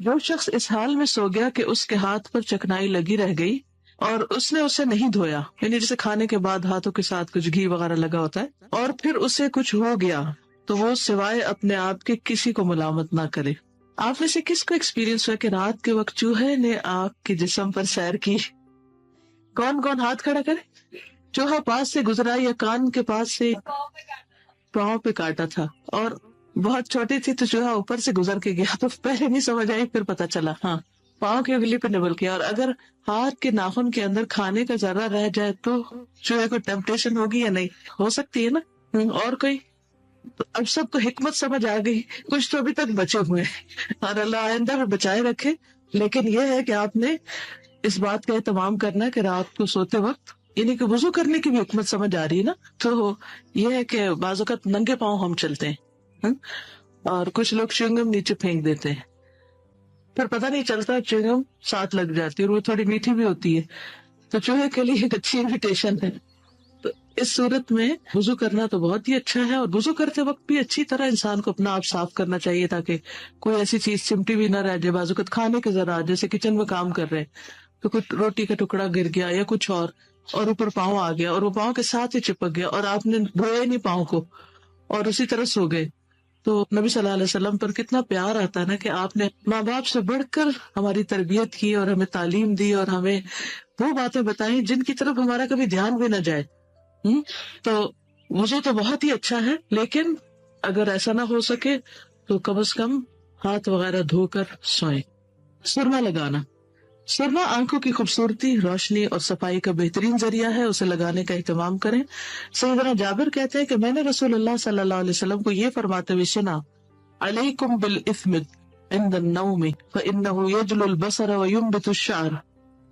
جو شخص اس حال میں سو گیا کہ اس کے ہاتھ پر چکنائی لگی رہ گئی اور اس نے اسے نہیں دھویا، یعنی جیسے کھانے کے بعد ہاتھوں کے ساتھ کچھ گھی وغیرہ لگا ہوتا ہے، اور پھر اسے کچھ ہو گیا تو وہ سوائے اپنے آپ کے کسی کو ملامت نہ کرے۔ آپ میں سے کس کو ایکسپیرینس ہوا کہ رات کے وقت چوہے نے آپ کے جسم پر سیر کی؟ کون کون ہاتھ کھڑا کرے؟ چوہا پاس سے گزرا یا کان کے پاس سے پاؤں پہ کاٹا تھا، اور بہت چھوٹی تھی تو چوہا اوپر سے گزر کے گیا تو پہلے نہیں سمجھ آئی، پھر پتا چلا ہاں پاؤں کی انگلی پہ نبل کیا۔ اور اگر ہاتھ کے ناخن کے اندر کھانے کا ذرہ رہ جائے تو چوہے کو ٹیمپٹیشن ہوگی یا نہیں؟ ہو سکتی ہے نا۔ اور کوئی؟ تو اب سب کو حکمت سمجھ آ گئی، کچھ تو ابھی تک بچے ہوئے ہیں اور اللہ آئندہ میں بچائے رکھے۔ لیکن یہ ہے کہ آپ نے اس بات کا اہتمام کرنا ہے کہ رات کو سوتے وقت، یعنی کہ وضو کرنے کی بھی حکمت سمجھ آ رہی ہے نا، تو یہ ہے کہ بعض اوقات ننگے پاؤں ہم چلتے ہیں اور کچھ لوگ چنگم نیچے پھینک دیتے ہیں، پھر پتہ نہیں چلتا چنگم ساتھ لگ جاتی ہے اور وہ تھوڑی میٹھی بھی ہوتی ہے، تو چوہے کے لیے ایک اچھی انویٹیشن ہے۔ تو اس صورت میں وضو کرنا تو بہت ہی اچھا ہے، اور وضو کرتے وقت بھی اچھی طرح انسان کو اپنا آپ صاف کرنا چاہیے تاکہ کوئی ایسی چیز چمٹی بھی نہ رہ جائے۔ بعض اوقات کھانے کے ذرا جیسے کچن میں کام کر رہے ہیں تو کچھ روٹی کا ٹکڑا گر گیا یا کچھ اور اوپر پاؤں آ گیا اور وہ پاؤں کے ساتھ ہی چپک گیا اور آپ نے دھویا ہی نہیں پاؤں کو اور اسی طرح سو گئے، تو نبی صلی اللہ علیہ وسلم پر کتنا پیار آتا ہے نا کہ آپ نے ماں باپ سے بڑھ کر ہماری تربیت کی اور ہمیں تعلیم دی اور ہمیں وہ باتیں بتائیں جن کی طرف ہمارا کبھی دھیان بھی نہ جائے۔ تو وضو تو بہت ہی اچھا ہے، لیکن اگر ایسا نہ ہو سکے تو کم از کم ہاتھ وغیرہ دھو کر سوئیں۔ سرما لگانا، سرما آنکھوں کی خوبصورتی، روشنی اور صفائی کا بہترین ذریعہ ہے، اسے لگانے کا اہتمام کریں۔ سیدنا جابر کہتے ہیں کہ میں نے رسول اللہ صلی اللہ علیہ وسلم کو یہ فرماتے ہوئے سنا، علیکم بالاسمد عند النوم فانہ یجل البصر وینبت الشعر۔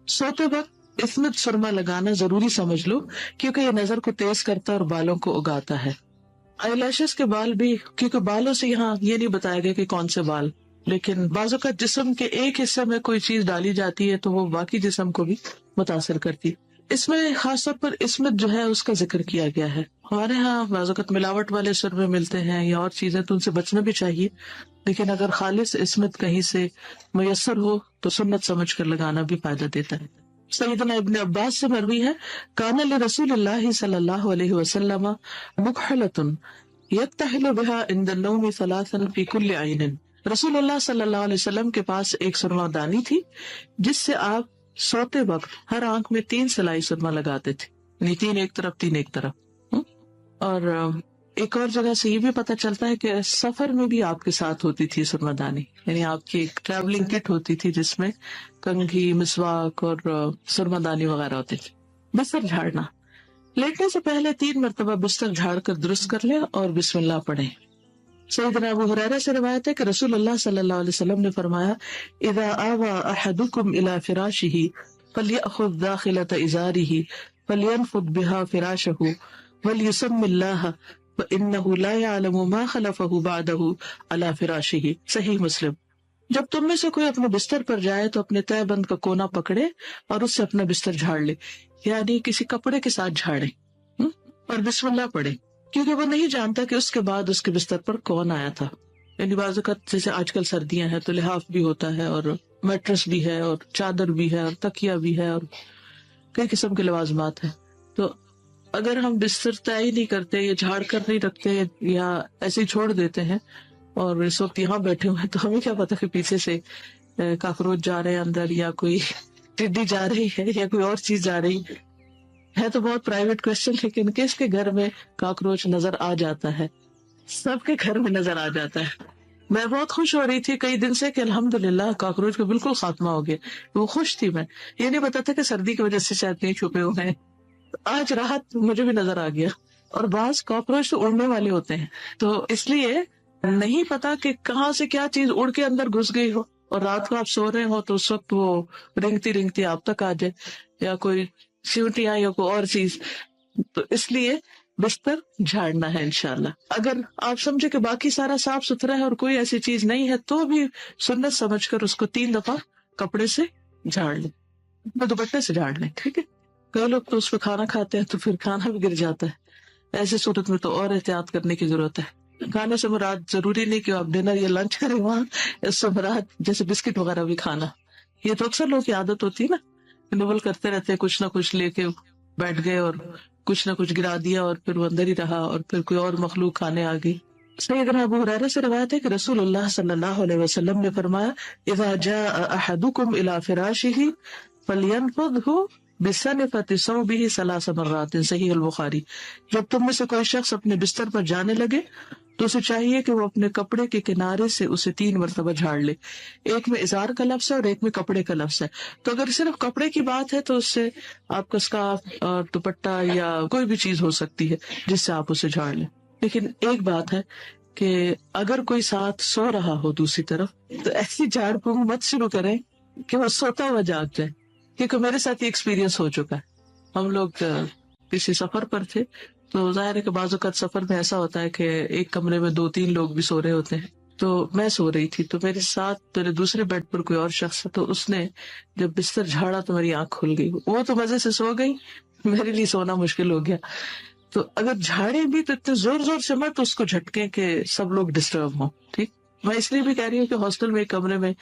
سوتے وقت اسمد سرما لگانا ضروری سمجھ لو، کیونکہ یہ نظر کو تیز کرتا ہے اور بالوں کو اگاتا ہے۔ آئی لیشز کے بال بھی، کیونکہ بالوں سے یہاں یہ نہیں بتایا گیا کہ کون سے بال، لیکن بعض اوقات جسم کے ایک حصے میں کوئی چیز ڈالی جاتی ہے تو وہ باقی جسم کو بھی متاثر کرتی۔ اس میں خاص طور پر اسمت جو ہے اس کا ذکر کیا گیا ہے۔ ہمارے ہاں بعض اوقات ملاوٹ والے سرمے ملتے ہیں یا اور چیزیں، تو ان سے بچنا بھی چاہیے، لیکن اگر خالص اسمت کہیں سے میسر ہو تو سنت سمجھ کر لگانا بھی فائدہ دیتا ہے۔ سیدنا ابن عباس سے مروی ہے، کان لرسول اللہ صلی اللہ علیہ وسلم مکحلۃ یکتحل بها عند النوم ثلاثا فی کل عین۔ رسول اللہ صلی اللہ علیہ وسلم کے پاس ایک سرما دانی تھی جس سے آپ سوتے وقت ہر آنکھ میں 3 سلائی سرما لگاتے تھے، یعنی 3 ایک طرف 3 ایک طرف۔ اور ایک اور جگہ سے یہ بھی پتہ چلتا ہے کہ سفر میں بھی آپ کے ساتھ ہوتی تھی سرما دانی، یعنی آپ کی ایک ٹریولنگ کٹ ہوتی تھی جس میں کنگھی، مسواک اور سرما دانی وغیرہ ہوتے تھے۔ بستر جھاڑنا، لیٹنے سے پہلے 3 مرتبہ بستر جھاڑ کر درست کر لیں اور بسم اللہ پڑھیں۔ سیدنا ابو ہریرہ سے روایت ہے کہ رسول اللہ صلی اللہ علیہ وسلم نے فرمایا، اذا آوى احدكم الى فراشه فليأخذ داخلة ازاره فلينفض بها فراشه وليسم الله فإنه لا يعلم ما خلفه بعده على فراشه۔ صحیح مسلم۔ جب تم میں سے کوئی اپنے بستر پر جائے تو اپنے تہہ بند کا کونا پکڑے اور اس سے اپنا بستر جھاڑ لے، یعنی کسی کپڑے کے ساتھ جھاڑے اور بسم اللہ پڑھے، کیونکہ وہ نہیں جانتا کہ اس کے بعد اس کے بستر پر کون آیا تھا۔ یعنی بعض اوقات جیسے آج کل سردیاں ہیں تو لحاف بھی ہوتا ہے اور میٹرس بھی ہے اور چادر بھی ہے اور تکیہ بھی ہے اور کئی قسم کے لوازمات ہیں، تو اگر ہم بستر طے ہی نہیں کرتے یا جھاڑ کر نہیں رکھتے یا ایسے ہی چھوڑ دیتے ہیں اور اس وقت یہاں بیٹھے ہوئے ہیں تو ہمیں کیا پتا کہ پیچھے سے کاکروچ جا رہے ہیں اندر، یا کوئی ٹڈی جا رہی ہے یا کوئی اور چیز جا رہی ہے۔ تو بہت پرائیویٹ کوشچن، لیکن کس کے گھر میں کاکروچ نظر آ جاتا ہے؟ سب کے گھر میں نظر آ جاتا ہے۔ میں بہت خوش ہو رہی تھی کئی دن سے کہ الحمدللہ کاکروچ کا بالکل خاتمہ ہو گیا، وہ خوش تھی۔ میں یہ نہیں پتا تھا کہ سردی کی وجہ سے شاید نہیں چھپے ہوئے ہیں، آج راحت مجھے بھی نظر آ گیا۔ اور بعض کاکروچ تو اڑنے والے ہوتے ہیں، تو اس لیے نہیں پتا کہ کہاں سے کیا چیز اڑ کے اندر گھس گئی ہو، اور رات کو آپ سو رہے ہو تو اس وقت وہ رنگتی رنگتی آپ تک آ جائے، یا کوئی چیونٹیاں یا کوئی اور چیز۔ تو اس لیے بستر جھاڑنا ہے انشاءاللہ۔ اگر آپ سمجھے کہ باقی سارا صاف ستھرا ہے اور کوئی ایسی چیز نہیں ہے تو بھی سنت سمجھ کر اس کو 3 دفعہ کپڑے سے جھاڑ لیں، دوپٹے سے جھاڑ لیں، ٹھیک ہے؟ کئی لوگ تو اس پہ کھانا کھاتے ہیں تو پھر کھانا بھی گر جاتا ہے، ایسے صورت میں تو اور احتیاط کرنے کی ضرورت ہے۔ کھانے سے مراد ضروری نہیں کہ آپ ڈنر یا لنچ کریں وہاں، اس سے مراد جیسے بسکٹ وغیرہ بھی کھانا. یہ تو اکثر لوگ کی عادت ہوتی ہے نا، نبل کرتے رہتے کچھ نہ کچھ لے کے بیٹھ گئے اور کچھ نہ کچھ گرا دیا اور پھر وہ اندر ہی رہا اور پھر کوئی اور مخلوق کھانے آ گئی. سیدنا ابو ہریرہ سے روایت ہے کہ رسول اللہ صلی اللہ علیہ وسلم نے فرمایا اذا جاء احدکم الى فراشہ فلینفضہ بسنفۃ ثوبہ ثلاث مرات، صحیح البخاری. جب تم میں سے کوئی شخص اپنے بستر پر جانے لگے تو اسے چاہیے کہ وہ اپنے کپڑے کے کنارے سے اسے 3 مرتبہ جھاڑ لے. ایک میں ازار کا لفظ ہے اور ایک میں کپڑے کا لفظ ہے. تو اگر صرف کپڑے کی بات ہے تو اس سے آپ کا اسکارف اور دوپٹہ یا کوئی بھی چیز ہو سکتی ہے جس سے آپ اسے جھاڑ لیں. لیکن ایک بات ہے کہ اگر کوئی ساتھ سو رہا ہو دوسری طرف تو ایسی جھاڑ پھونک مت شروع کریں کہ وہ سوتا ہوا جاگ جائے، کیونکہ میرے ساتھ یہ ایکسپیرینس ہو چکا ہے. ہم لوگ کسی سفر پر تھے تو ظاہر ہے کہ بعض اوقات سفر میں ایسا ہوتا ہے کہ ایک کمرے میں 2-3 لوگ بھی سو رہے ہوتے ہیں. تو میں سو رہی تھی تو میرے ساتھ میرے دوسرے بیڈ پر کوئی اور شخص تھا، تو اس نے جب بستر جھاڑا تو میری آنکھ کھل گئی. وہ تو مزے سے سو گئی، میرے لیے سونا مشکل ہو گیا. تو اگر جھاڑے بھی تو اتنے زور زور سے مت اس کو جھٹکے کہ سب لوگ ڈسٹرب ہوں. ٹھیک، میں اس لیے بھی کہہ رہی ہوں کہ ہاسٹل میں ایک کمرے میں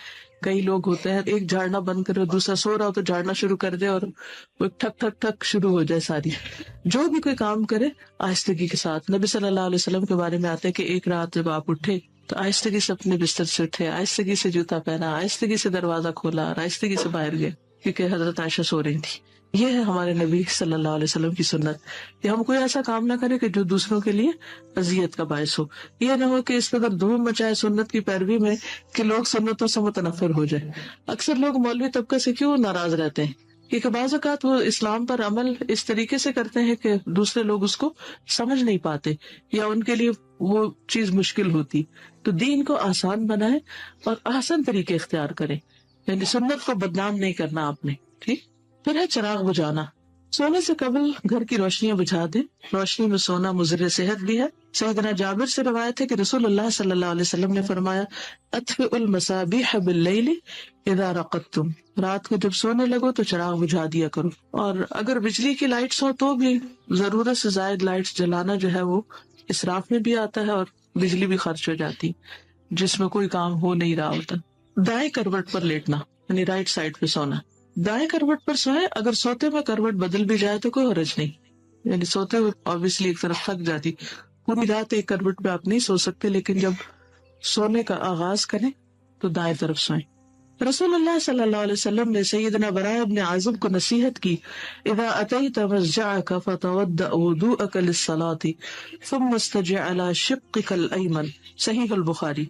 کئی لوگ ہوتے ہیں، ایک جھاڑنا بند کرے دوسرا سو رہا ہو تو جھاڑنا شروع کر دے اور وہ ٹھک ٹھک ٹھک شروع ہو جائے ساری. جو بھی کوئی کام کرے آہستگی کے ساتھ. نبی صلی اللہ علیہ وسلم کے بارے میں آتے کہ ایک رات جب آپ اٹھے تو آہستگی سے اپنے بستر سے اٹھے، آہستگی سے جوتا پہنا، آہستگی سے دروازہ کھولا اور آہستگی سے باہر گئے، کیونکہ حضرت عائشہ سو رہی تھی. یہ ہے ہمارے نبی صلی اللہ علیہ وسلم کی سنت کہ ہم کوئی ایسا کام نہ کرے کہ جو دوسروں کے لیے اذیت کا باعث ہو. یہ نہ ہو کہ اس قدر دھوم مچائے سنت کی پیروی میں کہ لوگ سنتوں سے متنفر ہو جائے. اکثر لوگ مولوی طبقے سے کیوں ناراض رہتے ہیں؟ کیونکہ بعض اوقات وہ اسلام پر عمل اس طریقے سے کرتے ہیں کہ دوسرے لوگ اس کو سمجھ نہیں پاتے یا ان کے لیے وہ چیز مشکل ہوتی. تو دین کو آسان بنائے اور آسان طریقے اختیار کرے، یعنی سنت کو بدنام نہیں کرنا آپ نے. ٹھیک. پھر ہے چراغ بجھانا. سونے سے قبل گھر کی روشنیاں بجھا دیں. روشنی میں سونا مضر صحت بھی ہے. سیدنا جابر سے روایت ہے کہ رسول اللہ صلی اللہ علیہ وسلم نے فرمایا اطفئوا المصابیح باللیل اذا رقدتم، رات کو جب سونے لگو تو چراغ بجھا دیا کرو. اور اگر بجلی کی لائٹس ہو تو بھی ضرورت سے زائد لائٹس جلانا جو ہے وہ اسراف میں بھی آتا ہے اور بجلی بھی خرچ ہو جاتی جس میں کوئی کام ہو نہیں رہا ہوتا. دائیں کروٹ پر لیٹنا یعنی رائٹ سائڈ پہ سونا. دائیں کروٹ پر سوئے، اگر سوتے میں کروٹ بدل بھی جائے تو کوئی حرج نہیں. یعنی سوتے ہوئے obviously ایک طرف تھک جاتی، پوری رات ایک کروٹ پہ آپ نہیں سو سکتے، لیکن جب سونے کا آغاز کریں تو دائیں طرف سوئیں. رسول اللہ صلی اللہ علیہ وسلم نے سیدنا براء بن عازب کو نصیحت کی اذا اتیت مضجعک فتوضأ وضوءک للصلاة ثم استجع على شقک الایمن، صحیح البخاری.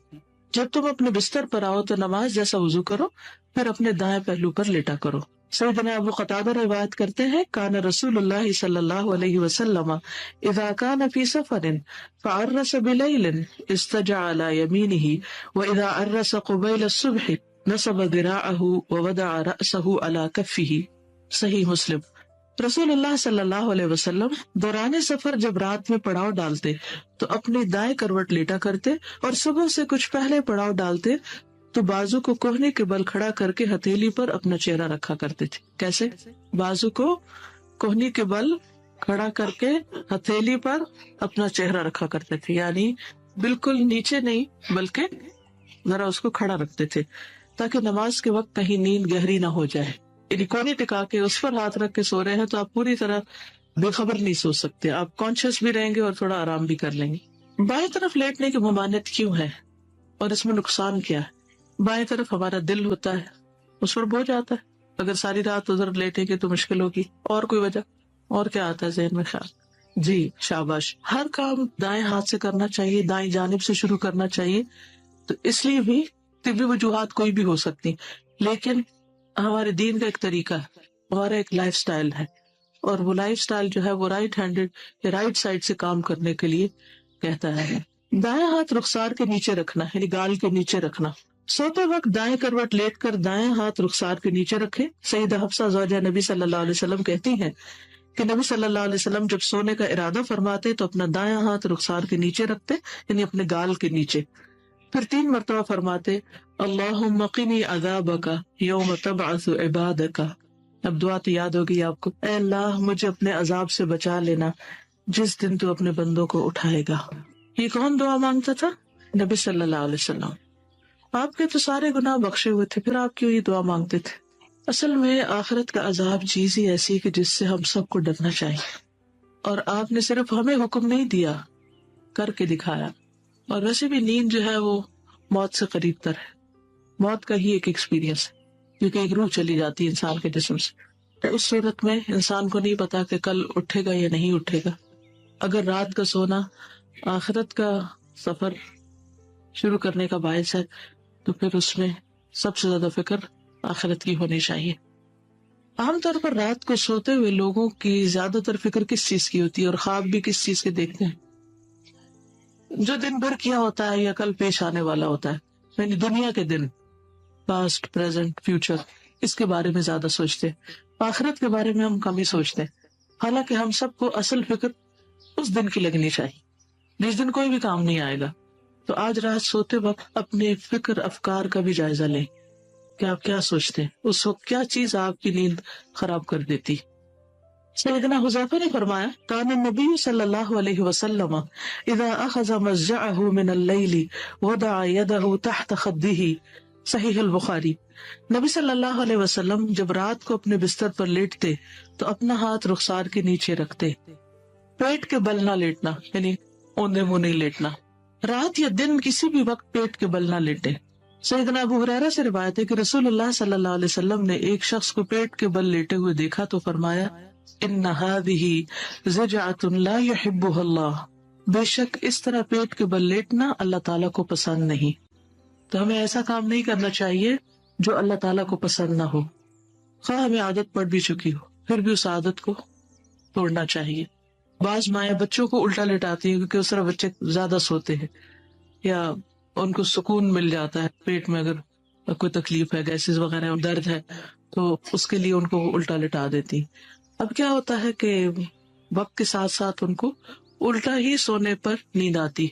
جب تم اپنے بستر پر آؤ تو نماز جیسا وضو کرو، پھر اپنے دائیں پہلو پر لیٹا کرو. سیدنا ابو قتادہ روایت کرتے ہیں کان رسول اللہ صلی اللہ علیہ وسلم اذا کان فی سفر فعرس بلیل استجع علی یمینہ واذا عرس قبیل الصبح نصب ذراعہ ووضع رأسہ علی کفہ، صحیح مسلم. رسول اللہ صلی اللہ علیہ وسلم دوران سفر جب رات میں پڑاؤ ڈالتے تو اپنی دائیں کروٹ لیٹا کرتے اور صبح سے کچھ پہلے پڑاؤ ڈالتے تو بازو کو کوہنی کے بل کھڑا کر کے ہتھیلی پر اپنا چہرہ رکھا کرتے تھے. کیسے؟ بازو کو کوہنی کے بل کھڑا کر کے ہتھیلی پر اپنا چہرہ رکھا کرتے تھے، یعنی بالکل نیچے نہیں بلکہ ذرا اس کو کھڑا رکھتے تھے تاکہ نماز کے وقت کہیں نیند گہری نہ ہو جائے. یعنی کونی ٹکا کے اس پر ہاتھ رکھ کے سو رہے ہیں تو آپ پوری طرح بے خبر نہیں سو سکتے، آپ کانشیس بھی رہیں گے اور تھوڑا آرام بھی کر لیں گے. بائیں طرف لیٹنے کی ممانعت کیوں ہے اور اس میں نقصان کیا ہے؟ بائیں طرف ہمارا دل ہوتا ہے، اس پر بوجھ آتا ہے. اگر ساری رات ادھر لیٹیں گے تو مشکل ہوگی. اور کوئی وجہ؟ اور کیا آتا ہے ذہن میں خیال؟ جی شاباش، ہر کام دائیں ہاتھ سے کرنا چاہیے، دائیں جانب سے شروع کرنا چاہیے. تو اس لیے بھی طبی وجوہات کوئی بھی ہو سکتی، لیکن ہمارے دین کا ایک طریقہ ہے، ہمارا ایک لائف سٹائل ہے، اور وہ لائف سٹائل جو ہے وہ رائٹ ہینڈڈ یا رائٹ سائڈ سے کام کرنے کے لیے کہتا ہے. دائیں ہاتھ رخسار کے نیچے رکھنا یعنی گال کے نیچے رکھنا. سوتے وقت دائیں کروٹ لیٹ کر دائیں ہاتھ رخسار کے نیچے رکھے. سیدہ حفصہ زوجہ نبی صلی اللہ علیہ وسلم کہتی ہیں کہ نبی صلی اللہ علیہ وسلم جب سونے کا ارادہ فرماتے تو اپنا دائیں ہاتھ رخسار کے نیچے رکھتے یعنی اپنے گال کے نیچے، پھر 3 مرتبہ فرماتے اللہم قنی عذابک یوم تبعث عبادک. اب دعا تو یاد ہوگی آپ کو، اے اللہ مجھے اپنے عذاب سے بچا لینا جس دن تو اپنے بندوں کو اٹھائے گا. یہ کون دعا مانگتا تھا؟ نبی صلی اللہ علیہ وسلم. آپ کے تو سارے گناہ بخشے ہوئے تھے، پھر آپ کیوں یہ دعا مانگتے تھے؟ اصل میں آخرت کا عذاب چیز ہی ایسی ہے کہ جس سے ہم سب کو ڈرنا چاہیے، اور آپ نے صرف ہمیں حکم نہیں دیا، کر کے دکھایا. اور ویسے بھی نیند جو ہے وہ موت سے قریب تر ہے، موت کا ہی ایک ایکسپیرینس ہے، کیونکہ ایک روح چلی جاتی ہے انسان کے جسم سے. تو اس صورت میں انسان کو نہیں پتا کہ کل اٹھے گا یا نہیں اٹھے گا. اگر رات کا سونا آخرت کا سفر شروع کرنے کا باعث ہے تو پھر اس میں سب سے زیادہ فکر آخرت کی ہونی چاہیے. عام طور پر رات کو سوتے ہوئے لوگوں کی زیادہ تر فکر کس چیز کی ہوتی ہے اور خواب بھی کس چیز کے دیکھتے ہیں؟ جو دن بھر کیا ہوتا ہے یا کل پیش آنے والا ہوتا ہے، یعنی دنیا کے دن، پاسٹ، پریزنٹ، فیوچر، اس کے بارے میں زیادہ سوچتے. آخرت کے بارے میں ہم کم ہی سوچتے، حالانکہ ہم سب کو اصل فکر اس دن کی لگنی چاہیے جس دن کوئی بھی کام نہیں آئے گا. تو آج رات سوتے وقت اپنے فکر افکار کا بھی جائزہ لیں کہ آپ کیا سوچتے ہیں، اس وقت کیا چیز آپ کی نیند خراب کر دیتی. سیدنا حذیفہ نے فرمایا کان النبی صلی اللہ علیہ وسلم اذا اخذ مضجعه من اللیل وضع یده تحت خده، صحیح البخاری. نبی صلی اللہ علیہ وسلم جب رات کو اپنے بستر پر لیٹتے تو اپنا ہاتھ رخسار کے نیچے رکھتے، پیٹ کے بل نہ لیٹنا، یعنی اوندے منہ نہیں لیٹنا. رات یا دن کسی بھی وقت پیٹ کے بل نہ لیٹے. سیدنا ابو ہریرہ سے روایت ہے کہ رسول اللہ صلی اللہ علیہ وسلم نے ایک شخص کو پیٹ کے بل لیٹے ہوئے دیکھا تو فرمایا ان هذه زجعۃ لا يحبها اللہ، بے شک اس طرح پیٹ کے بل لیٹنا اللہ تعالیٰ کو پسند نہیں. تو ہمیں ایسا کام نہیں کرنا چاہیے جو اللہ تعالیٰ کو پسند نہ ہو، خواہ ہمیں عادت پڑ بھی چکی ہو، پھر بھی اس عادت کو توڑنا چاہیے. بعض مائیں بچوں کو الٹا لٹاتی ہیں کیونکہ اس طرح بچے زیادہ سوتے ہیں یا ان کو سکون مل جاتا ہے. پیٹ میں اگر کوئی تکلیف ہے، گیسز وغیرہ، درد ہے، تو اس کے لیے ان کو الٹا لٹا دیتی. اب کیا ہوتا ہے کہ وقت کے ساتھ ساتھ ان کو الٹا ہی سونے پر نیند آتی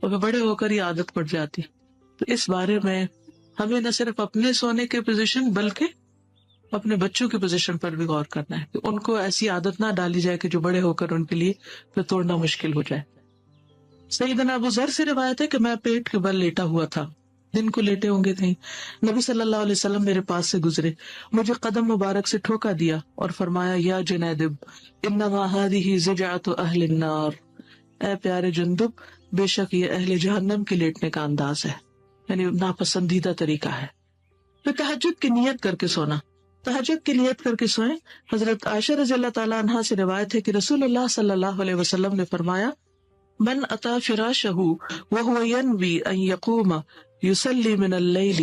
اور پھر بڑے ہو کر یہ عادت پڑ جاتی. تو اس بارے میں ہمیں نہ صرف اپنے سونے کے پوزیشن بلکہ اپنے بچوں کی پوزیشن پر بھی غور کرنا ہے کہ ان کو ایسی عادت نہ ڈالی جائے کہ جو بڑے ہو کر ان کے لیے پھر توڑنا مشکل ہو جائے. سیدنا ابو ذر سے روایت ہے کہ میں پیٹ کے بل لیٹا ہوا تھا، دن کو لیٹے ہوں گے کہیں. نبی صلی اللہ علیہ وسلم میرے پاس سے گزرے، مجھے قدم مبارک سے ٹھوکا دیا اور فرمایا یا جنیدب انما هذه زجعۃ اہل النار، اے پیارے جندب، بے شک یہ اہل جہنم کے لیٹنے کا انداز ہے، یعنی ناپسندیدہ طریقہ ہے. پھر تہجد کی نیت کر کے سونا، تہجد کی نیت کر کے سوئیں. حضرت عائشہ رضی اللہ تعالیٰ عنہا سے روایت ہے کہ رسول اللہ صلی اللہ علیہ وسلم نے فرمایا من اتا فراشہ وهو ينوي ان يقوم يصلي من الليل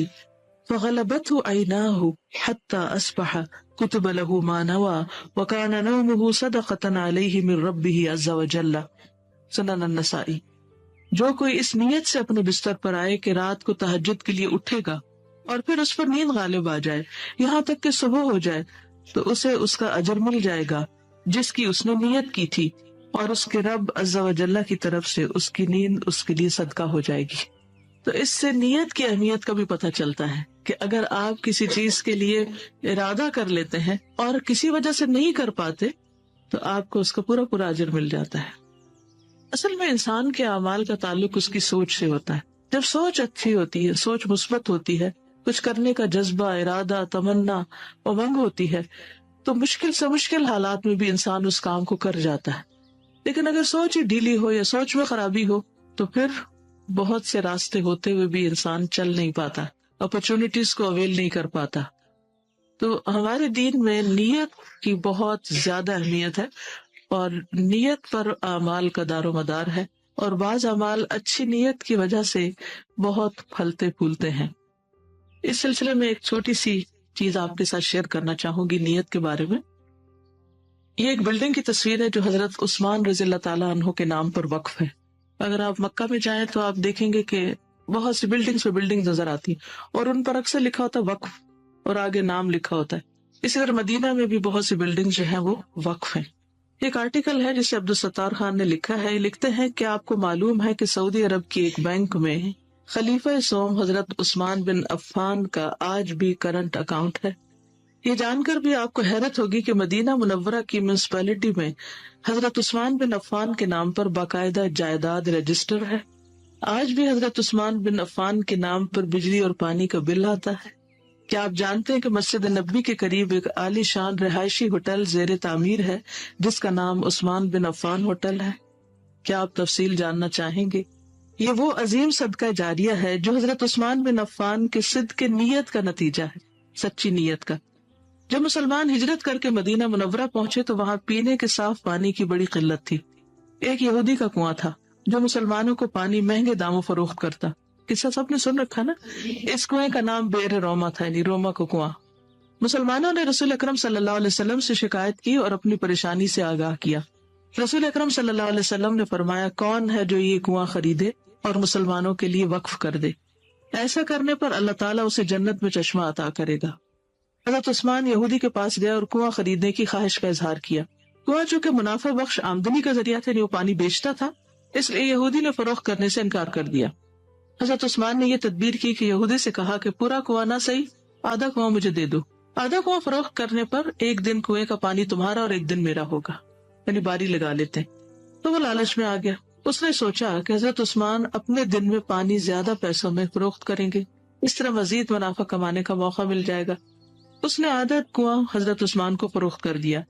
فغلبته عيناه حتى اصبح كتب له ما نوى وكان نومه صدقة عليه من ربه عز وجل. سنن النسائی. جو کوئی اس نیت سے اپنے بستر پر آئے کہ رات کو تہجد کے لیے اٹھے گا اور پھر اس پر نیند غالب آ جائے یہاں تک کہ صبح ہو جائے تو اسے اس کا اجر مل جائے گا جس کی اس نے نیت کی تھی، اور اس کے رب عز و جل کی طرف سے اس کی نیند اس کے لیے صدقہ ہو جائے گی. تو اس سے نیت کی اہمیت کا بھی پتہ چلتا ہے کہ اگر آپ کسی چیز کے لیے ارادہ کر لیتے ہیں اور کسی وجہ سے نہیں کر پاتے تو آپ کو اس کا پورا پورا اجر مل جاتا ہے. اصل میں انسان کے اعمال کا تعلق اس کی سوچ سے ہوتا ہے. جب سوچ اچھی ہوتی ہے، سوچ مثبت ہوتی ہے، کچھ کرنے کا جذبہ، ارادہ، تمنا، امنگ ہوتی ہے تو مشکل سے مشکل حالات میں بھی انسان اس کام کو کر جاتا ہے. لیکن اگر سوچ ہی ڈھیلی ہو یا سوچ میں خرابی ہو تو پھر بہت سے راستے ہوتے ہوئے بھی انسان چل نہیں پاتا، اپرچونٹیز کو اویل نہیں کر پاتا. تو ہمارے دین میں نیت کی بہت زیادہ اہمیت ہے اور نیت پر اعمال کا دار و مدار ہے، اور بعض اعمال اچھی نیت کی وجہ سے بہت پھلتے پھولتے ہیں. اس سلسلے میں ایک چھوٹی سی چیز آپ کے ساتھ شیئر کرنا چاہوں گی نیت کے بارے میں. یہ ایک بلڈنگ کی تصویر ہے جو حضرت عثمان رضی اللہ تعالیٰ عنہ کے نام پر وقف ہے. اگر آپ مکہ میں جائیں تو آپ دیکھیں گے کہ بہت سی بلڈنگز پہ بلڈنگ نظر آتی ہیں اور ان پر اکثر لکھا ہوتا ہے وقف اور آگے نام لکھا ہوتا ہے. اسی طرح مدینہ میں بھی بہت سی بلڈنگ جو ہیں وہ وقف ہیں. ایک آرٹیکل ہے جسے عبدالستار خان نے لکھا ہے. لکھتے ہیں کہ آپ کو معلوم ہے کہ سعودی عرب کی ایک بینک میں خلیفہ سوم حضرت عثمان بن عفان کا آج بھی کرنٹ اکاؤنٹ ہے. یہ جان کر بھی آپ کو حیرت ہوگی کہ مدینہ منورہ کی میونسپلٹی میں حضرت عثمان بن عفان کے نام پر باقاعدہ جائیداد رجسٹر ہے. آج بھی حضرت عثمان بن عفان کے نام پر بجلی اور پانی کا بل آتا ہے. کیا آپ جانتے ہیں کہ مسجد نبوی کے قریب ایک عالی شان رہائشی ہوٹل زیر تعمیر ہے جس کا نام عثمان بن عفان ہوٹل ہے؟ کیا آپ تفصیل جاننا چاہیں گے؟ یہ وہ عظیم صدقہ جاریہ ہے جو حضرت عثمان بن عفان کے صدق نیت کا نتیجہ ہے، سچی نیت کا. جب مسلمان ہجرت کر کے مدینہ منورہ پہنچے تو وہاں پینے کے صاف پانی کی بڑی قلت تھی. ایک یہودی کا کنواں تھا جو مسلمانوں کو پانی مہنگے داموں فروخت کرتا. قصہ سب نے سن رکھا نا. اس کنویں کا نام بئر روما تھا، یعنی روما کو کنواں. مسلمانوں نے رسول اکرم صلی اللہ علیہ وسلم سے شکایت کی اور اپنی پریشانی سے آگاہ کیا. رسول اکرم صلی اللہ علیہ وسلم نے فرمایا، کون ہے جو یہ کنواں خریدے اور مسلمانوں کے لیے وقف کر دے؟ ایسا کرنے پر اللہ تعالیٰ اسے جنت میں چشمہ عطا کرے گا. حضرت عثمان یہودی کے پاس گیا اور کنواں خریدنے کی خواہش کا اظہار کیا. کنواں چونکہ منافع بخش آمدنی کا ذریعہ تھا، وہ پانی بیچتا تھا، اس لیے یہودی نے فروخت کرنے سے انکار کر دیا. حضرت عثمان نے یہ تدبیر کی کہ یہودی سے کہا کہ پورا کنواں نہ صحیح، آدھا کنواں مجھے دے دو. آدھا کنواں فروخت کرنے پر ایک دن کنویں کا پانی تمہارا اور ایک دن میرا ہوگا، یعنی باری لگا لیتے. تو وہ لالچ میں آ گیا. اس نے سوچا کہ حضرت عثمان اپنے دن میں پانی زیادہ پیسوں میں فروخت کریں گے، اس طرح مزید منافع کمانے کا موقع مل جائے گا. اس نے آدھا کنواں حضرت عثمان کو فروخت کر دیا.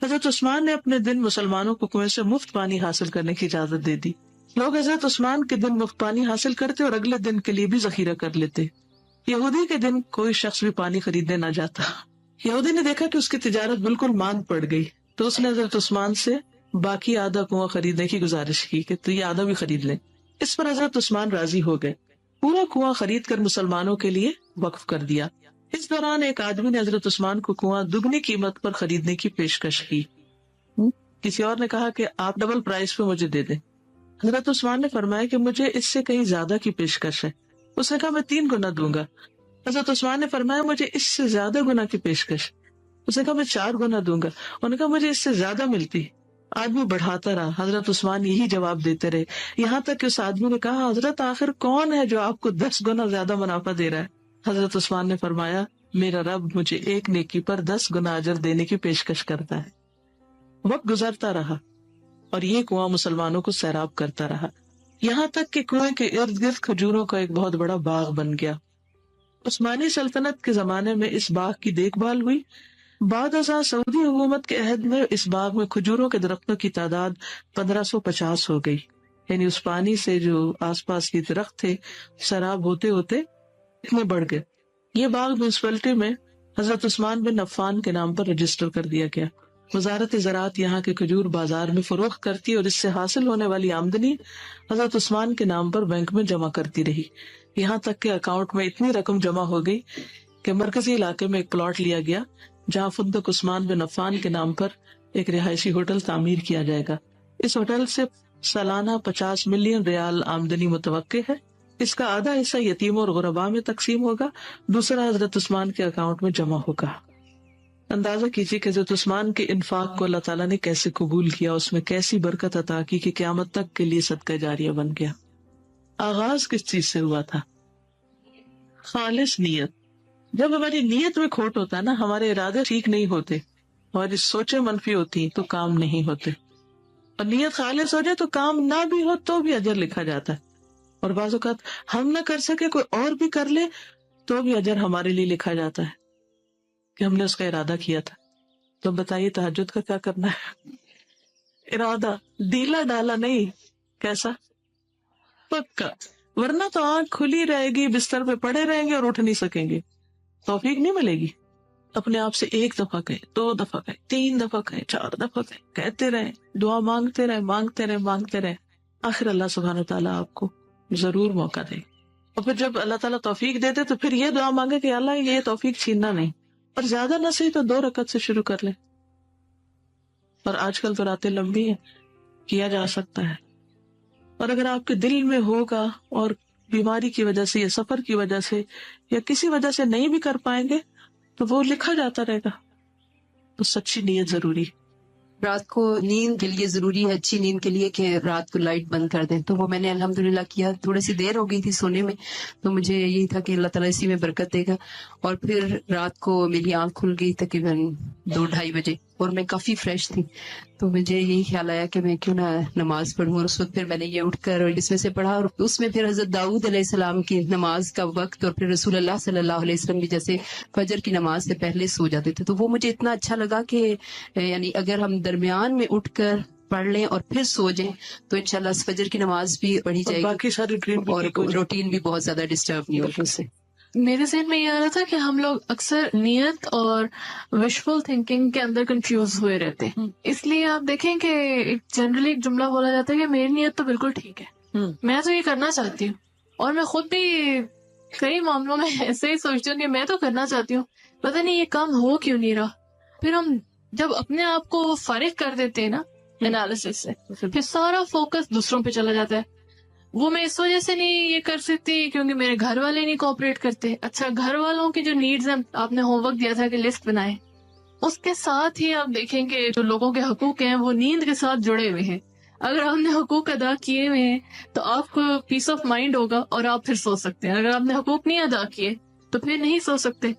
حضرت عثمان نے اپنے دن مسلمانوں کو کنویں سے مفت پانی حاصل کرنے کی اجازت دے دی. لوگ حضرت عثمان کے دن مفت پانی حاصل کرتے اور اگلے دن کے لیے بھی ذخیرہ کر لیتے. یہودی کے دن کوئی شخص بھی پانی خریدنے نہ جاتا. یہودی نے دیکھا کہ اس کی تجارت بالکل ماند پڑ گئی تو اس نے حضرت عثمان سے باقی آدھا کنواں خریدنے کی گزارش کی کہ تو یہ آدھا بھی خرید لیں. اس پر حضرت عثمان راضی ہو گئے. پورا کنواں خرید کر مسلمانوں کے لیے وقف کر دیا. اس دوران ایک آدمی نے حضرت عثمان کو کنواں دگنی قیمت پر خریدنے کی پیشکش کی. کسی اور نے کہا کہ آپ ڈبل پرائس پہ مجھے دے دیں. حضرت عثمان نے فرمایا کہ مجھے اس سے کہیں زیادہ کی پیشکش ہے. اس نے کہا میں 3 گنا دوں گا. حضرت عثمان نے فرمایا مجھے اس سے زیادہ گنا کی پیشکش. اس نے کہا میں 4 گنا دوں گا. انہوں نے کہا مجھے اس سے زیادہ ملتی. آدمی بڑھاتا رہا. حضرت عثمان یہی جواب دیتے رہے یہاں تک کہ اس آدمی نے کہا حضرت آخر کون ہے جو آپ کو 10 گنا زیادہ منافع دے رہا ہے؟ حضرت عثمان نے فرمایا میرا رب مجھے ایک نیکی پر 10 گنا اجر دینے کی پیشکش کرتا ہے. وقت گزرتا رہا اور یہ کنواں مسلمانوں کو سیراب کرتا رہا، یہاں تک کہ کنویں کے ارد گرد کھجوروں کا ایک بہت بڑا باغ بن گیا. عثمانی سلطنت کے زمانے میں اس باغ کی دیکھ بھال ہوئی. بعد ازاں سعودی حکومت کے عہد میں اس باغ میں کھجوروں کے درختوں کی تعداد 1550 ہو گئی. یعنی اس پانی سے جو آس پاس کے درخت تھے سیراب ہوتے ہوتے اتنے بڑھ گئے. یہ باغ میونسپلٹی میں حضرت عثمان بن عفان کے نام پر رجسٹر کر دیا گیا. وزارت زراعت یہاں کے کھجور بازار میں فروخت کرتی اور اس سے حاصل ہونے والی آمدنی حضرت عثمان کے نام پر بینک میں جمع کرتی رہی، یہاں تک کہ اکاؤنٹ میں اتنی رقم جمع ہو گئی کہ مرکزی علاقے میں ایک پلاٹ لیا گیا جہاں فندق عثمان بن عفان کے نام پر ایک رہائشی ہوٹل تعمیر کیا جائے گا. اس ہوٹل سے سالانہ 50 ملین ریال آمدنی متوقع ہے. اس کا آدھا حصہ یتیموں اور غرباء میں تقسیم ہوگا، دوسرا حضرت عثمان کے اکاؤنٹ میں جمع ہوگا. اندازہ کیجیے کہ حضرت عثمان کے انفاق کو اللہ تعالیٰ نے کیسے قبول کیا، اس میں کیسی برکت عطا کی کہ قیامت تک کے لیے صدقہ جاریہ بن گیا. آغاز کس چیز سے ہوا تھا؟ خالص نیت. جب ہماری نیت میں کھوٹ ہوتا ہے نا، ہمارے ارادے ٹھیک نہیں ہوتے، ہماری سوچیں منفی ہوتی تو کام نہیں ہوتے. اور نیت خالص ہو جائے تو کام نہ بھی ہو تو بھی اجر لکھا جاتا ہے. اور بعض اوقات ہم نہ کر سکے کوئی اور بھی کر لے تو بھی اجر ہمارے لیے لکھا جاتا ہے کہ ہم نے اس کا ارادہ کیا تھا. تو بتائیے تہجد کا کیا کرنا ہے؟ ارادہ ڈھیلا ڈالا نہیں، کیسا پکا، ورنہ تو آنکھ کھلی رہے گی، بستر پہ پڑے رہیں گے اور اٹھ نہیں سکیں گے، توفیق نہیں ملے گی. اپنے آپ سے 1 دفعہ کہیں، 2 دفعہ کہیں، 3 دفعہ کہیں، 4 دفعہ کہیں، کہتے رہیں، دعا مانگتے رہیں، مانگتے رہیں، مانگتے رہیں. آخر اللہ سبحانہ وتعالیٰ آپ کو ضرور موقع دے. اور پھر جب اللہ تعالیٰ توفیق دیتے تو پھر یہ دعا مانگے کہ اللہ یہ توفیق چھیننا نہیں، اور زیادہ نہ صحیح تو 2 رکعت سے شروع کر لیں. اور آج کل تو راتیں لمبی ہیں، کیا جا سکتا ہے. اور اگر آپ کے دل میں ہوگا اور بیماری کی وجہ سے یا سفر کی وجہ سے یا کسی وجہ سے نہیں بھی کر پائیں گے تو وہ لکھا جاتا رہے گا. تو سچی نیت ضروری. رات کو نیند کے لیے ضروری ہے، اچھی نیند کے لیے، کہ رات کو لائٹ بند کر دیں. تو وہ میں نے الحمدللہ کیا. تھوڑی سی دیر ہو گئی تھی سونے میں، تو مجھے یہی تھا کہ اللہ تعالیٰ اسی میں برکت دے گا. اور پھر رات کو میری آنکھ کھل گئی تقریباً 2-2:30 بجے، اور میں کافی فریش تھی. تو مجھے یہی خیال آیا کہ میں کیوں نہ نماز پڑھوں. اور اس وقت پھر میں نے یہ اٹھ کر اس میں سے پڑھا. اور اس میں پھر حضرت داؤد علیہ السلام کی نماز کا وقت، اور پھر رسول اللہ صلی اللہ علیہ وسلم بھی جیسے فجر کی نماز سے پہلے سو جاتے تھے. تو وہ مجھے اتنا اچھا لگا کہ یعنی اگر ہم درمیان میں اٹھ کر پڑھ لیں اور پھر سو جائیں تو انشاءاللہ فجر کی نماز بھی پڑھی جائے گی، باقی ساری ڈریم اور روٹین بھی بہت زیادہ ڈسٹرب نہیں ہوگی اس سے. میرے ذہن میں یہ آ رہا تھا کہ ہم لوگ اکثر نیت اور وشفل تھنکنگ کے اندر کنفیوز ہوئے رہتے ہیں. اس لیے آپ دیکھیں کہ جنرلی ایک جملہ بولا جاتا ہے کہ میری نیت تو بالکل ٹھیک ہے، میں تو یہ کرنا چاہتی ہوں. اور میں خود بھی کئی معاملوں میں ایسے ہی سوچتی ہوں کہ میں تو کرنا چاہتی ہوں، پتہ نہیں یہ کام ہو کیوں نہیں رہا. پھر ہم جب اپنے آپ کو فارغ کر دیتے ہیں نا انالیسس سے، پھر سارا فوکس دوسروں پہ چلا جاتا ہے. وہ میں اس وجہ سے نہیں یہ کر سکتی کیونکہ میرے گھر والے نہیں کوآپریٹ کرتے. اچھا، گھر والوں کی جو نیڈز ہیں، آپ نے ہوم ورک دیا تھا کہ لسٹ بنائیں، اس کے ساتھ ہی آپ دیکھیں کہ جو لوگوں کے حقوق ہیں وہ نیند کے ساتھ جڑے ہوئے ہیں. اگر آپ نے حقوق ادا کیے ہوئے ہیں تو آپ کو پیس آف مائنڈ ہوگا اور آپ پھر سو سکتے ہیں. اگر آپ نے حقوق نہیں ادا کیے تو پھر نہیں سو سکتے.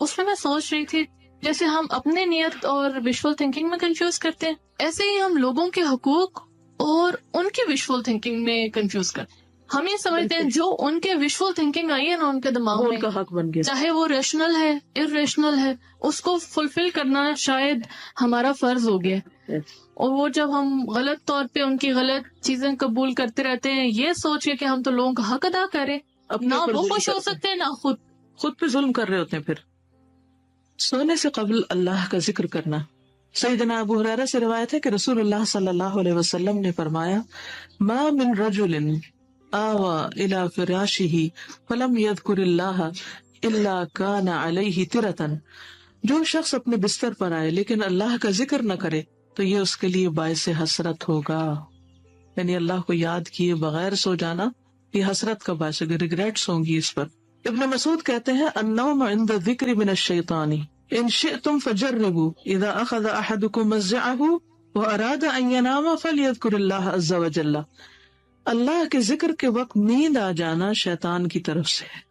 اس میں سوچ رہی تھی جیسے ہم اپنے نیت اور وشفل تھنکنگ میں کنفیوز کرتے ہیں، ایسے ہی ہم لوگوں کے حقوق اور ان کی وشفل تھنکنگ میں کنفیوز کرتے ہیں. ہم یہ سمجھتے ہیں جو ان کے وشفل تھنکنگ آئی ہے نا ان کے دماغ میں، ان کا حق بن گیا، چاہے وہ ریشنل ہے ارریشنل ہے، اس کو فلفل کرنا شاید ہمارا فرض ہو گیا. اور وہ جب ہم غلط طور پہ ان کی غلط چیزیں قبول کرتے رہتے ہیں یہ سوچ کے کہ ہم تو لوگوں کا حق ادا کریں، نہ وہ خوش ہو سکتے ہیں نہ خود پہ ظلم کر رہے ہوتے ہیں. پھر سونے سے قبل اللہ کا ذکر کرنا. سیدنا ابو ہریرہ سے روایت ہے کہ رسول اللہ صلی اللہ علیہ وسلم نے فرمایا، ما من رجل آوى الى فراشہ فلم یذکر اللہ الا کان علیہ ترۃ. جو شخص اپنے بستر پر آئے لیکن اللہ کا ذکر نہ کرے تو یہ اس کے لیے باعث حسرت ہوگا. یعنی اللہ کو یاد کیے بغیر سو جانا یہ حسرت کا باعث ہوگا، ریگریٹس ہوں گی اس پر. ابن مسعود کہتے ہیں، النوم عند الذکر من الشیطان ان شئتم فجربوا اذا اخذ احدكم مضجعه واراد ان ينام فليذكر الله عز وجل. اللہ کے ذکر کے وقت نیند آ جانا شیطان کی طرف سے ہے.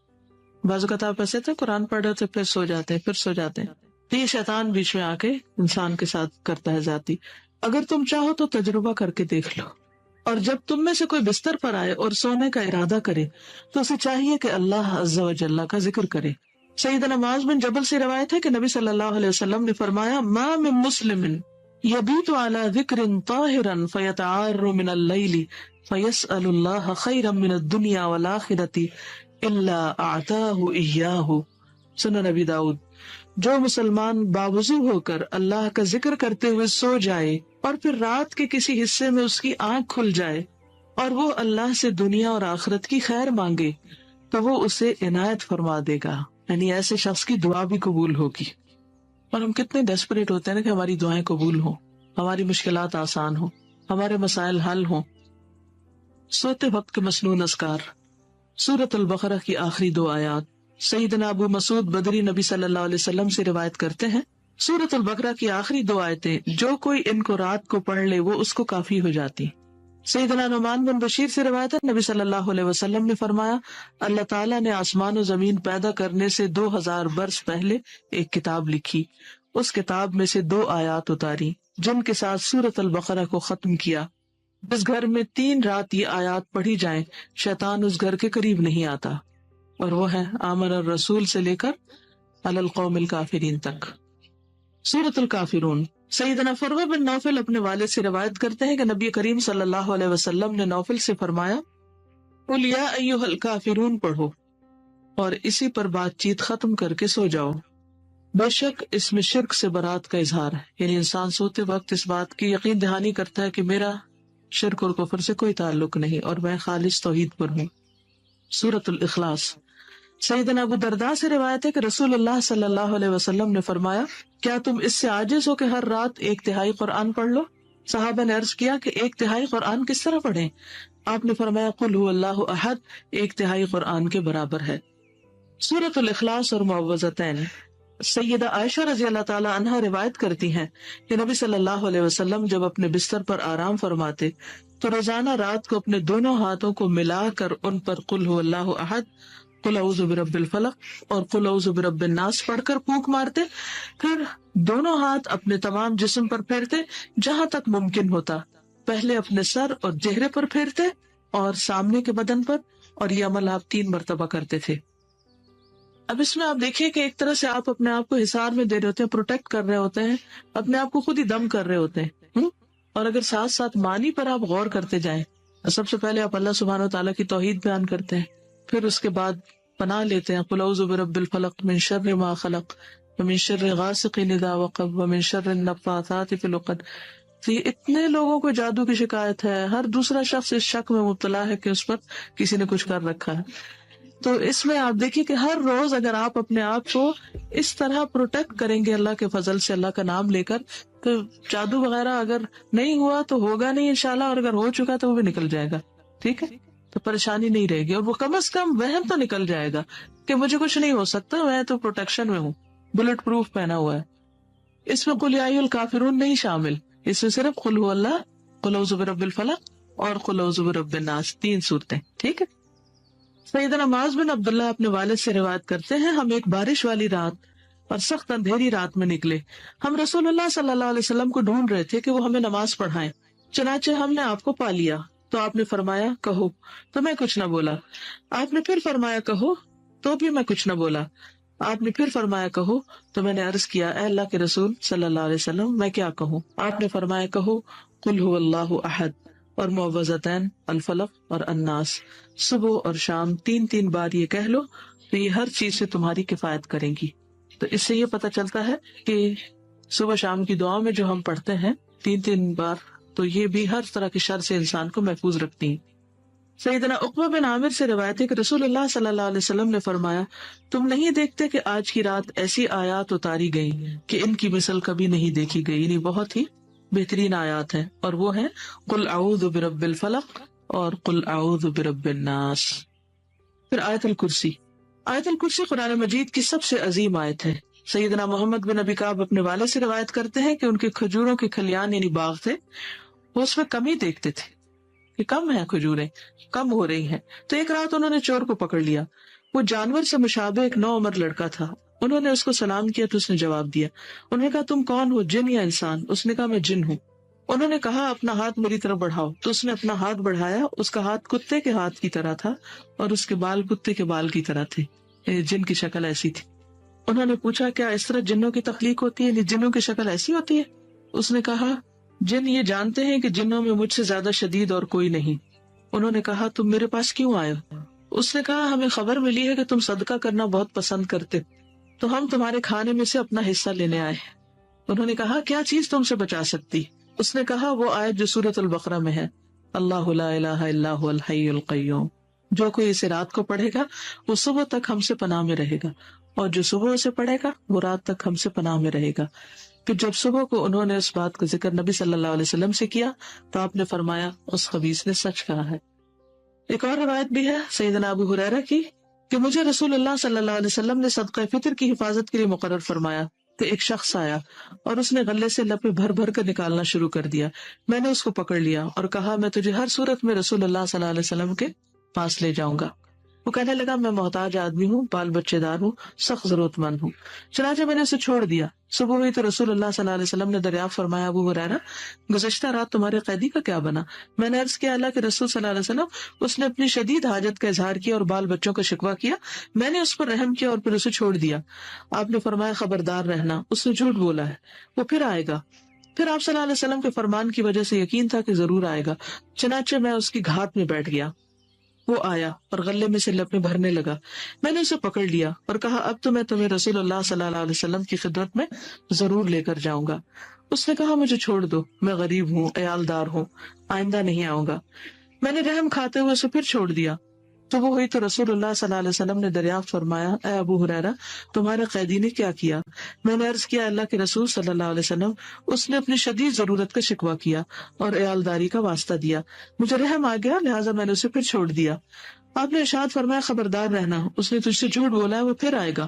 بعض اوقات آپ ایسے تھے قرآن پڑھ رہے تھے پھر سو جاتے ہیں، پھر سو جاتے ہیں، تو یہ شیطان بیچ میں آ کے انسان کے ساتھ کرتا ہے ذاتی. اگر تم چاہو تو تجربہ کر کے دیکھ لو، اور جب تم میں سے کوئی بستر پر آئے اور سونے کا ارادہ کرے تو اسے چاہیے کہ اللہ عز و جل کا ذکر کرے. سیدنا معاذ بن جبل سے روایت ہے کہ نبی صلی اللہ علیہ وسلم نے فرمایا، ما من مسلم یبیت علی ذکر طاہرا فیتعار من اللیل فیسأل اللہ خیرا من الدنیا والآخرۃ الا اعطاہ ایاہ. سنن نبی داؤد. جو مسلمان باوضو ہو کر اللہ کا ذکر کرتے ہوئے سو جائے اور پھر رات کے کسی حصے میں اس کی آنکھ کھل جائے اور وہ اللہ سے دنیا اور آخرت کی خیر مانگے تو وہ اسے عنایت فرما دے گا. یعنی ایسے شخص کی دعا بھی قبول ہوگی. اور ہم کتنے ڈیسپریٹ ہوتے ہیں نا کہ ہماری دعائیں قبول ہوں، ہماری مشکلات آسان ہوں، ہمارے مسائل حل ہوں. سوتے وقت کے مسنون اذکار. سورۃ البقرہ کی آخری 2 آیات. سیدنا ابو مسعود بدری نبی صلی اللہ علیہ وسلم سے روایت کرتے ہیں، سورۃ البقرہ کی آخری 2 آیتیں جو کوئی ان کو رات کو پڑھ لے وہ اس کو کافی ہو جاتی. سیدنا نعمان بن بشیر سے روایت ہے، نبی صلی اللہ علیہ وسلم نے فرمایا، اللہ تعالیٰ نے آسمان و زمین پیدا کرنے سے 2000 برس پہلے ایک کتاب لکھی. اس کتاب میں سے 2 آیات اتاری جن کے ساتھ سورۃ البقرہ کو ختم کیا. جس گھر میں 3 رات یہ آیات پڑھی جائیں شیطان اس گھر کے قریب نہیں آتا، اور وہ ہے آمن الرسول سے لے کر علی القوم الکافرین تک. سورۃ الکافرون. سیدنا فروہ بن نوفل اپنے والد سے روایت کرتے ہیں کہ نبی کریم صلی اللہ علیہ وسلم نے نوفل سے فرمایا، قل یا ایھا الکافرون پڑھو اور اسی پر بات چیت ختم کر کے سو جاؤ. بے شک اس میں شرک سے برات کا اظہار ہے. یعنی انسان سوتے وقت اس بات کی یقین دہانی کرتا ہے کہ میرا شرک اور کفر سے کوئی تعلق نہیں اور میں خالص توحید پر ہوں. سورۃ الاخلاص. سیدنا ابو درداء سے روایت ہے کہ رسول اللہ صلی اللہ علیہ وسلم نے فرمایا، کیا تم اس سے عاجز ہو کہ ہر رات 1/3 قرآن پڑھ لو؟ صحابہ نے عرض کیا کہ 1/3 قرآن کس طرح پڑھیں؟ آپ نے فرمایا، قل هو اللہ احد 1/3 قرآن کے برابر ہے. سورۃ الاخلاص اور معوذتین. سیدہ عائشہ رضی اللہ تعالیٰ عنہا روایت کرتی ہیں کہ نبی صلی اللہ علیہ وسلم جب اپنے بستر پر آرام فرماتے تو روزانہ رات کو اپنے دونوں ہاتھوں کو ملا کر ان پر قل هو اللہ احد، قل اعوذ برب الفلق اور قل اعوذ برب الناس پڑھ کر پھونک مارتے، پھر دونوں ہاتھ اپنے تمام جسم پر پھیرتے جہاں تک ممکن ہوتا، پہلے اپنے سر اور چہرے پر پھیرتے اور سامنے کے بدن پر، اور یہ عمل آپ 3 مرتبہ کرتے تھے۔ اب اس میں آپ دیکھیے کہ ایک طرح سے آپ اپنے آپ کو حصار میں دے رہے ہوتے ہیں، پروٹیکٹ کر رہے ہوتے ہیں، اپنے آپ کو خود ہی دم کر رہے ہوتے ہیں۔ اور اگر ساتھ ساتھ معنی پر آپ غور کرتے جائیں، سب سے پہلے آپ اللہ سبحانہ وتعالیٰ کی توحید بیان کرتے ہیں، پھر اس کے بعد پناہ لیتے ہیں قل اعوذ برب الفلق من شر ما خلق ومن شر غاسق اذا وقب ومن شر النفاثات فی العقد۔ تو یہ اتنے لوگوں کو جادو کی شکایت ہے، ہر دوسرا شخص اس شک میں مبتلا ہے کہ اس پر کسی نے کچھ کر رکھا ہے۔ تو اس میں آپ دیکھیے کہ ہر روز اگر آپ اپنے آپ کو اس طرح پروٹیکٹ کریں گے اللہ کے فضل سے، اللہ کا نام لے کر، تو جادو وغیرہ اگر نہیں ہوا تو ہوگا نہیں انشاءاللہ، اور اگر ہو چکا تو وہ بھی نکل جائے گا، ٹھیک ہے؟ تو پریشانی نہیں رہے گی، اور وہ کم از کم وہم تو نکل جائے گا کہ مجھے کچھ نہیں ہو سکتا، میں تو پروٹیکشن میں ہوں، بلٹ پروف پہنا ہوا ہے۔ اس میں قل یا ایھا الکافرون نہیں شامل، اس میں صرف قل هو اللہ، قل اعوذ برب الفلق اور قل اعوذ برب الناس، 3 صورتیں، ٹھیک ہے۔ سیدنا معاذ بن عبداللہ اپنے والد سے روایت کرتے ہیں، ہم ایک بارش والی رات اور سخت اندھیری رات میں نکلے، ہم رسول اللہ صلی اللہ علیہ وسلم کو ڈھونڈ رہے تھے کہ وہ ہمیں نماز پڑھائیں، چنانچہ ہم نے آپ کو پا لیا تو آپ نے فرمایا کہو، تو میں کچھ نہ بولا، آپ نے پھر فرمایا کہو تو بھی میں کچھ نہ بولا، آپ نے پھر فرمایا کہو تو میں نے عرض کیا اے اللہ کے رسول صلی اللہ علیہ وسلم میں کیا کہوں؟ آپ نے فرمایا کہو قل هو اللہ احد اور معوذتین الفلق اور الناس، صبح اور شام 3 بار یہ کہہ لو تو یہ ہر چیز سے تمہاری کفایت کریں گی۔ تو اس سے یہ پتہ چلتا ہے کہ صبح شام کی دعاؤں میں جو ہم پڑھتے ہیں 3 بار، تو یہ بھی ہر طرح کی شر سے انسان کو محفوظ رکھتی ہیں۔ سیدنا عقبہ بن عامر سے روایت ہے کہ رسول اللہ صلی اللہ علیہ وسلم نے فرمایا تم نہیں دیکھتے کہ آج کی رات ایسی آیات اتاری گئی کہ ان کی مثل کبھی نہیں دیکھی گئی، یعنی بہت ہی بہترین آیات ہیں، اور وہ ہیں قل اعوذ برب الفلق اور قل اعوذ برب الناس۔ پھر آیت الکرسی، آیت الکرسی قرآن مجید کی سب سے عظیم آیت ہے۔ سیدنا محمد بن ابی کعب اپنے والد سے روایت کرتے ہیں کہ ان کے کھجوروں کے کھلیان یعنی باغ تھے، وہ اس میں کمی دیکھتے تھے کہ کم ہیں، کھجوریں کم ہو رہی ہیں، تو ایک رات انہوں نے چور کو پکڑ لیا، وہ جانور سے مشابہ ایک 9 عمر لڑکا تھا، انہوں نے اس کو سلام کیا تو اس نے جواب دیا، انہوں نے کہا تم کون ہو، جن یا انسان؟ اس نے کہا میں جن ہوں۔ انہوں نے کہا اپنا ہاتھ میری طرف بڑھاؤ، تو اس نے اپنا ہاتھ بڑھایا، اس کا ہاتھ کتے کے ہاتھ کی طرح تھا اور اس کے بال کتے کے بال کی طرح تھے، جن کی شکل ایسی تھی۔ انہوں نے پوچھا کیا اس طرح جنوں کی تخلیق ہوتی ہے، جنوں کی شکل ایسی ہوتی ہے؟ اس نے کہا جن یہ جانتے ہیں کہ جنوں میں مجھ سے زیادہ شدید اور کوئی نہیں۔ انہوں نے کہا تم میرے پاس کیوں آئے ہو؟ اس نے کہا ہمیں خبر ملی ہے کہ تم صدقہ کرنا بہت پسند کرتے، تو ہم تمہارے کھانے میں سے اپنا حصہ لینے آئے۔ انہوں نے کہا کیا چیز تم سے بچا سکتی؟ اس نے کہا وہ آیت جو سورۃ البقرہ میں ہے، اللہ لا الہ الا هو الحی القیوم، جو کوئی اسے رات کو پڑھے گا وہ صبح تک ہم سے پناہ میں رہے گا، اور جو صبح اسے پڑھے گا وہ رات تک ہم سے پناہ میں رہے گا۔ پھر جب صبح کو انہوں نے اس بات کا ذکر نبی صلی اللہ علیہ وسلم سے کیا تو آپ نے فرمایا اس خبیث نے سچ کہا ہے۔ ایک اور روایت بھی ہے سیدنا ابو ہریرہ کی کہ مجھے رسول اللہ صلی اللہ علیہ وسلم نے صدقہ فطر کی حفاظت کے لیے مقرر فرمایا کہ ایک شخص آیا اور اس نے غلے سے لپے بھر بھر کر نکالنا شروع کر دیا، میں نے اس کو پکڑ لیا اور کہا میں تجھے ہر صورت میں رسول اللہ صلی اللہ علیہ وسلم کے پاس لے جاؤں گا۔ وہ کہنے لگا میں محتاج آدمی ہوں، بال بچے دار ہوں، سخت ضرورت مند ہوں، چنانچہ میں نے اسے چھوڑ دیا۔ صبح ہوئی تو رسول اللہ صلی اللہ علیہ وسلم نے دریافت فرمایا ابو ہریرہ گزشتہ رات تمہارے قیدی کا کیا بنا؟ میں نے عرض کیا اللہ کے رسول صلی اللہ علیہ وسلم اس نے اپنی شدید حاجت کا اظہار کیا اور بال بچوں کا شکوہ کیا، میں نے اس پر رحم کیا اور پھر اسے چھوڑ دیا۔ آپ نے فرمایا خبردار رہنا، اس نے جھوٹ بولا ہے، وہ پھر آئے گا۔ پھر آپ صلی اللہ علیہ وسلم کے فرمان کی وجہ سے یقین تھا کہ ضرور آئے گا، چنانچہ میں اس کی گھاٹ میں بیٹھ گیا۔ وہ آیا اور غلے میں سے لپیں بھرنے لگا، میں نے اسے پکڑ لیا اور کہا اب تو میں تمہیں رسول اللہ صلی اللہ علیہ وسلم کی خدمت میں ضرور لے کر جاؤں گا۔ اس نے کہا مجھے چھوڑ دو، میں غریب ہوں، عیالدار ہوں، آئندہ نہیں آؤں گا۔ میں نے رحم کھاتے ہوئے اسے پھر چھوڑ دیا۔ تو وہ ہوئی تو رسول اللہ صلی اللہ علیہ وسلم نے دریافت فرمایا اے ابو ہریرہ تمہارے قیدی نے کیا کیا؟ میں نے عرض کیا اللہ کے رسول صلی اللہ علیہ وسلم اس نے اپنی شدید ضرورت کا شکوہ کیا اور عیالداری کا واسطہ دیا، مجھے رحم آ گیا لہٰذا میں نے اسے پھر چھوڑ دیا۔ آپ نے ارشاد فرمایا خبردار رہنا، اس نے تجھ سے جھوٹ بولا ہے، وہ پھر آئے گا۔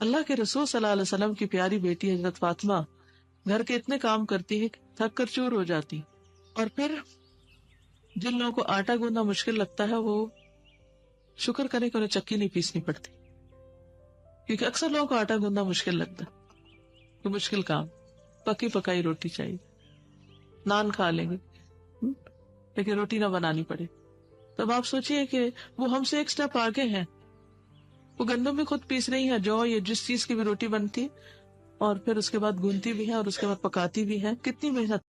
اللہ کے رسول صلی اللہ علیہ وسلم کی پیاری بیٹی حضرت فاطمہ گھر کے اتنے کام کرتی ہے کہ تھک کر چور ہو جاتی، اور پھر جن لوگوں کو آٹا گوندنا مشکل لگتا ہے وہ شکر کرے کہ انہیں چکی نہیں پیسنی پڑتی، کیونکہ اکثر لوگوں کو آٹا گوندنا مشکل لگتا ہے کہ مشکل کام، پکی پکائی روٹی چاہیے، نان کھا لیں گے لیکن روٹی نہ بنانی پڑے۔ تب آپ سوچئے کہ وہ ہم سے ایک سٹیپ آگے ہیں، وہ گندم بھی خود پیس رہی ہے، جو یہ جس چیز کی بھی روٹی بنتی، اور پھر اس کے بعد گونتی بھی ہے اور اس کے بعد پکاتی بھی ہے، کتنی محنت۔